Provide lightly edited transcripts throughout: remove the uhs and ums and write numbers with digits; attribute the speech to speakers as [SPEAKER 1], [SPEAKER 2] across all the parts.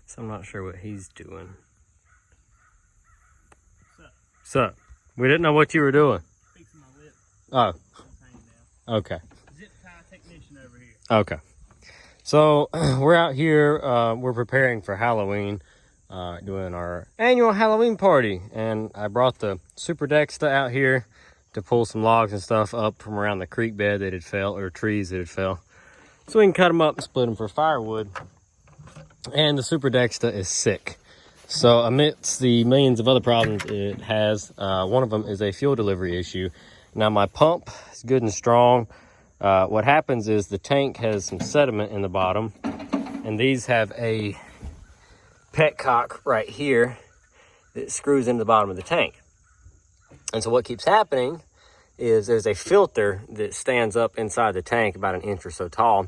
[SPEAKER 1] So I'm not sure what he's doing.
[SPEAKER 2] What's up?
[SPEAKER 1] Sup? We didn't know what you were doing.
[SPEAKER 2] Fixing my lip.
[SPEAKER 1] Oh. Okay.
[SPEAKER 2] Zip tie technician over here.
[SPEAKER 1] Okay. So we're out here, we're preparing for Halloween, doing our annual Halloween party. And I brought the Super Dexta out here to pull some logs and stuff up from around the creek bed that had fell, or trees that had fell. So we can cut them up and split them for firewood. And the Super Dexta is sick. So amidst the millions of other problems it has, one of them is a fuel delivery issue. Now my pump is good and strong. What happens is the tank has some sediment in the bottom, and these have a petcock right here that screws into the bottom of the tank. And so what keeps happening is there's a filter that stands up inside the tank about an inch or so tall,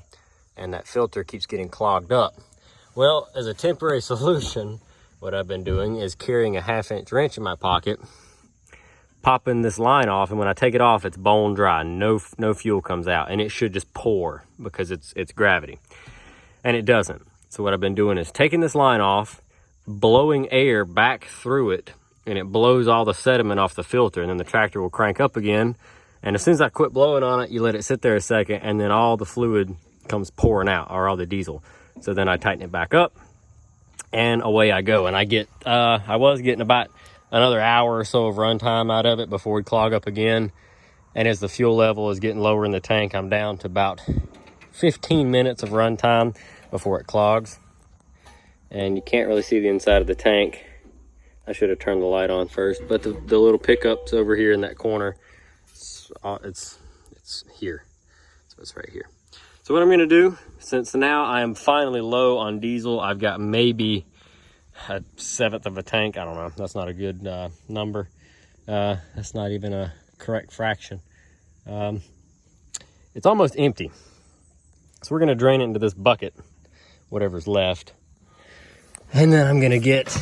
[SPEAKER 1] and that filter keeps getting clogged up. Well, as a temporary solution, what I've been doing is carrying a 1/2-inch wrench in my pocket, popping this line off, and when I take it off, it's bone dry. No fuel comes out, and it should just pour because it's gravity, and it doesn't. So what I've been doing is taking this line off, blowing air back through it, and it blows all the sediment off the filter, and then the tractor will crank up again. And as soon as I quit blowing on it, you let it sit there a second, and then all the fluid comes pouring out, or all the diesel. So then I tighten it back up, and away I go. And I was getting about another hour or so of runtime out of it before we clog up again. And as the fuel level is getting lower in the tank, I'm down to about 15 minutes of runtime before it clogs. And you can't really see the inside of the tank. I should have turned the light on first, but the little pickup's over here in that corner. It's here, so it's right here. So what I'm gonna do, since now I am finally low on diesel, I've got maybe a 1/7 of a tank. I don't know, that's not a good number. That's not even a correct fraction. It's almost empty. So we're gonna drain it into this bucket, whatever's left. And then I'm gonna get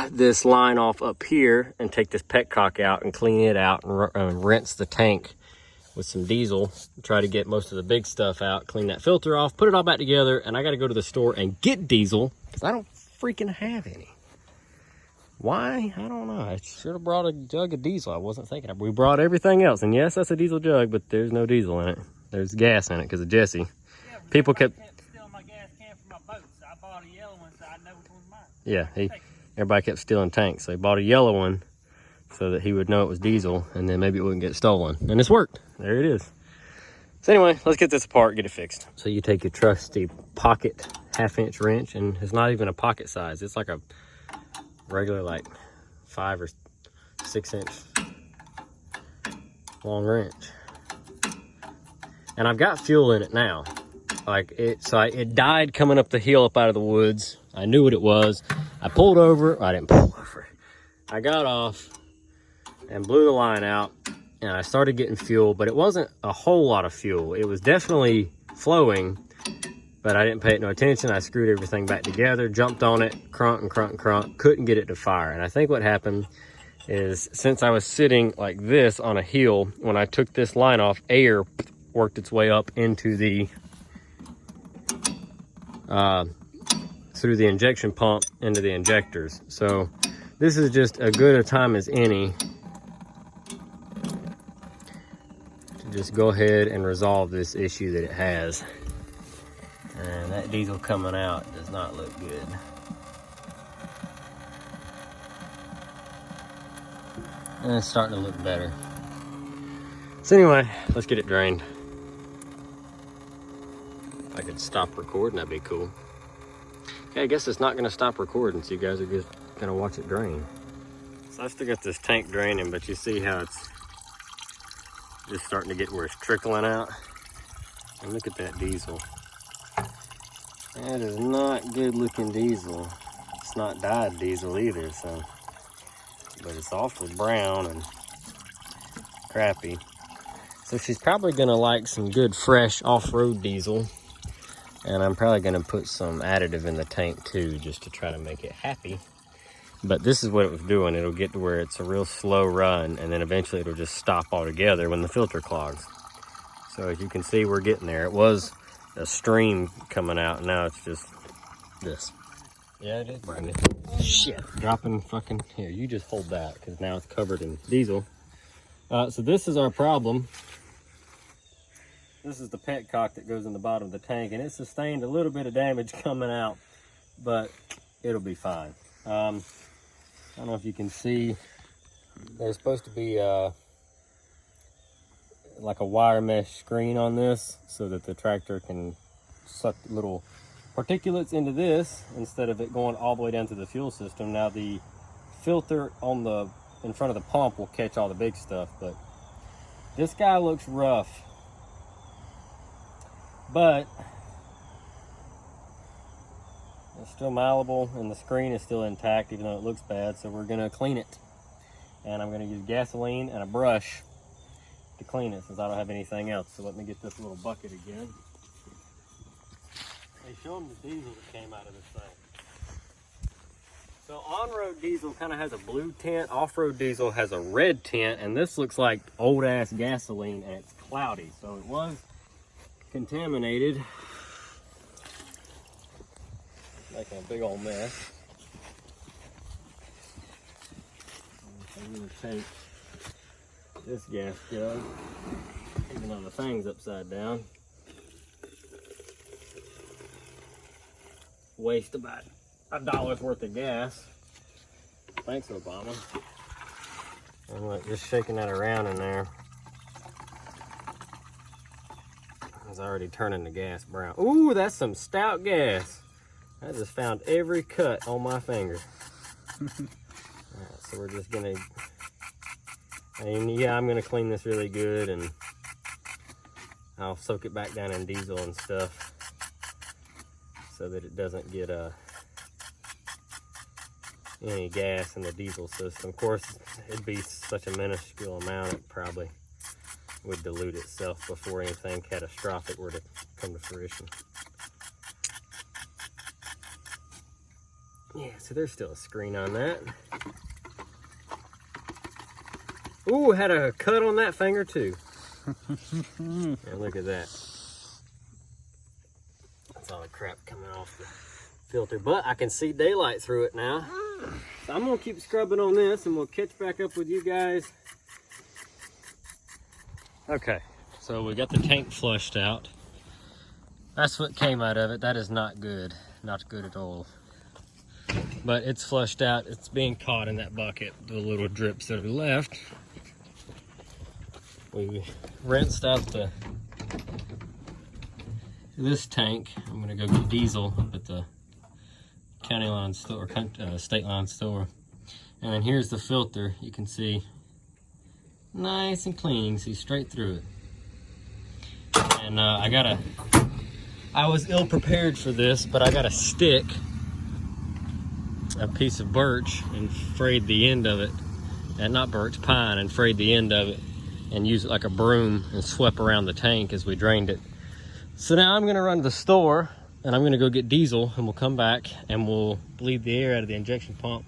[SPEAKER 1] this line off up here and take this petcock out and clean it out and rinse the tank with some diesel. Try to get most of the big stuff out, clean that filter off, put it all back together, and I gotta go to the store and get diesel because I don't freaking have any. Why? I don't know. I should have brought a jug of diesel. I wasn't thinking of it. We brought everything else, and yes, that's a diesel jug, but there's no diesel in it. There's gas in it because of Jesse.
[SPEAKER 2] Yeah,
[SPEAKER 1] People kept
[SPEAKER 2] stealing my gas can from my boat, so I bought a yellow one so I know which one's mine.
[SPEAKER 1] Yeah, everybody kept stealing tanks, so he bought a yellow one so that he would know it was diesel, and then maybe it wouldn't get stolen. And it's worked. There it is. So anyway, let's get this apart, get it fixed. So you take your trusty pocket 1/2-inch wrench, and it's not even a pocket size. It's like a regular, like 5 or 6 inch long wrench. And I've got fuel in it now. Like it died coming up the hill up out of the woods. I knew what it was. I pulled over. I didn't pull over. I got off and blew the line out, and I started getting fuel, but it wasn't a whole lot of fuel. It was definitely flowing, but I didn't pay it no attention. I screwed everything back together, jumped on it, crunk and crunk and crunk, couldn't get it to fire. And I think what happened is, since I was sitting like this on a hill, when I took this line off, air worked its way up into the through the injection pump into the injectors. So this is just as good a time as any to just go ahead and resolve this issue that it has. And that diesel coming out does not look good. And it's starting to look better. So anyway, let's get it drained. If I could stop recording, that'd be cool. Okay, I guess it's not gonna stop recording, so you guys are just gonna watch it drain. So I still got this tank draining, but you see how it's just starting to get where it's trickling out. And look at that diesel. That is not good looking diesel. It's not dyed diesel either, so, but it's awfully brown and crappy. So she's probably gonna like some good fresh off-road diesel. And I'm probably gonna put some additive in the tank too, just to try to make it happy. But this is what it was doing. It'll get to where it's a real slow run, and then eventually it'll just stop altogether when the filter clogs. So as you can see, we're getting there. It was a stream coming out, now it's just this. Yeah, it is brand new. Shit. Dropping fucking... Here, you just hold that, because now it's covered in diesel. So this is our problem. This is the petcock that goes in the bottom of the tank, and it sustained a little bit of damage coming out, but it'll be fine. I don't know if you can see, there's supposed to be like a wire mesh screen on this so that the tractor can suck little particulates into this instead of it going all the way down to the fuel system. Now the filter on the in front of the pump will catch all the big stuff, but this guy looks rough. But it's still malleable and the screen is still intact even though it looks bad, so we're gonna clean it. And I'm gonna use gasoline and a brush to clean it since I don't have anything else. So let me get this little bucket again. Hey, show them the diesel that came out of this thing. So on-road diesel kind of has a blue tint, off-road diesel has a red tint, and this looks like old-ass gasoline and it's cloudy. So it was contaminated, making a big old mess. I'm gonna take this gas jug, even though the thing's upside down. Waste about $1 worth of gas. Thanks, Obama. I'm like just shaking that around in there. It's already turning the gas brown. Ooh, that's some stout gas. I just found every cut on my finger. Alright, so we're just gonna, and yeah, I'm gonna clean this really good and I'll soak it back down in diesel and stuff so that it doesn't get any gas in the diesel system. Of course, it'd be such a minuscule amount, it probably would dilute itself before anything catastrophic were to come to fruition. Yeah, so there's still a screen on that. Ooh, had a cut on that finger too. And look at that. That's all the crap coming off the filter, but I can see daylight through it now. So I'm gonna keep scrubbing on this and we'll catch back up with you guys. Okay, so we got the tank flushed out. That's what came out of it. That is not good. Not good at all. But it's flushed out. It's being caught in that bucket, the little drips that are left. We rinsed out this tank. I'm gonna go get diesel up at the county line store, state line store. And then here's the filter. You can see nice and clean, see straight through it. And I was ill prepared for this, but I got a stick, a piece of birch, and frayed the end of it, and not birch, pine, and frayed the end of it, and used it like a broom and swept around the tank as we drained it. So now I'm gonna run to the store and I'm gonna go get diesel, and we'll come back and we'll bleed the air out of the injection pump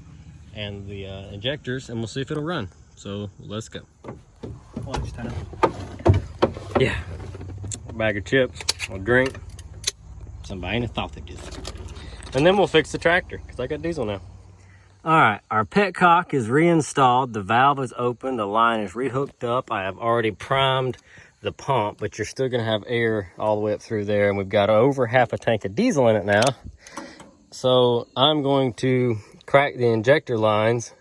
[SPEAKER 1] and the injectors, and we'll see if it'll run. So let's go.
[SPEAKER 2] Lunchtime.
[SPEAKER 1] Yeah. A bag of chips, a drink. Somebody ain't thought they did. And then we'll fix the tractor, because I got diesel now. All right, our petcock is reinstalled. The valve is open, the line is rehooked up. I have already primed the pump, but you're still gonna have air all the way up through there, and we've got over half a tank of diesel in it now. So I'm going to crack the injector lines,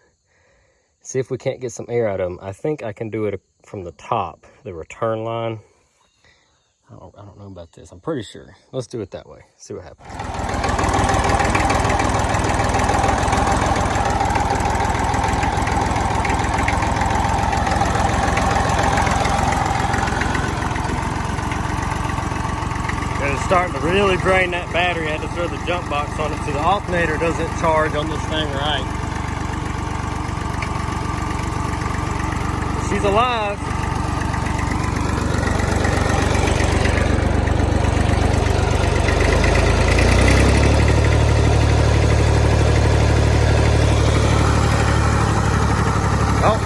[SPEAKER 1] see if we can't get some air out of them. I think I can do it from the top, the return line. I don't know about this, I'm pretty sure. Let's do it that way, see what happens. It's starting to really drain that battery. I had to throw the jump box on it so the alternator doesn't charge on this thing right. She's alive. Oh.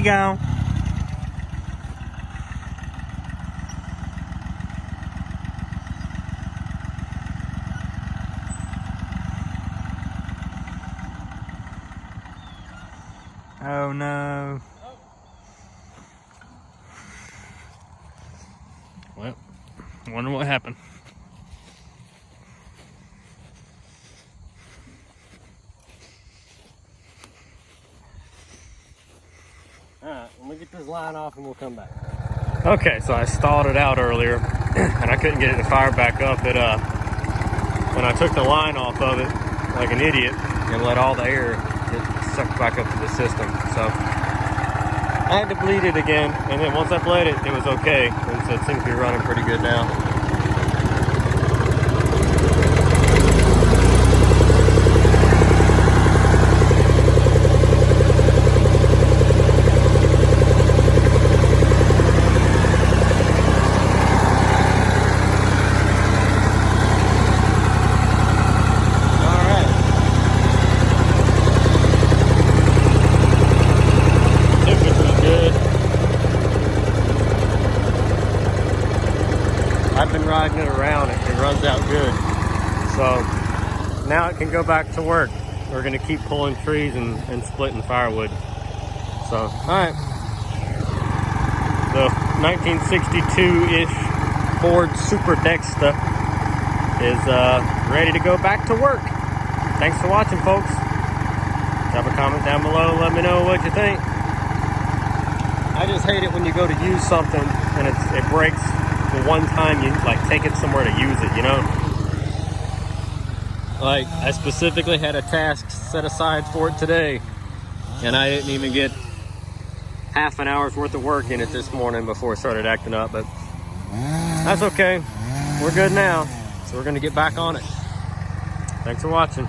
[SPEAKER 1] go. Oh no. Well, wonder what happened. Alright, let me get this line off and we'll come back. Okay, so I stalled it out earlier and I couldn't get it to fire back up. When I took the line off of it like an idiot and let all the air get sucked back up to the system. So I had to bleed it again, and then once I bled it, it was okay. And so it seems to be running pretty good now. I've been riding it around, it runs out good. So now it can go back to work. We're gonna keep pulling trees and splitting firewood. So, all right. The 1962-ish Ford Super Dexta is ready to go back to work. Thanks for watching, folks. Drop a comment down below, let me know what you think. I just hate it when you go to use something and it breaks the one time you like take it somewhere to use it, you know? Like, I specifically had a task set aside for it today and I didn't even get half an hour's worth of work in it this morning before it started acting up, but that's okay. We're good now, so we're gonna get back on it. Thanks for watching.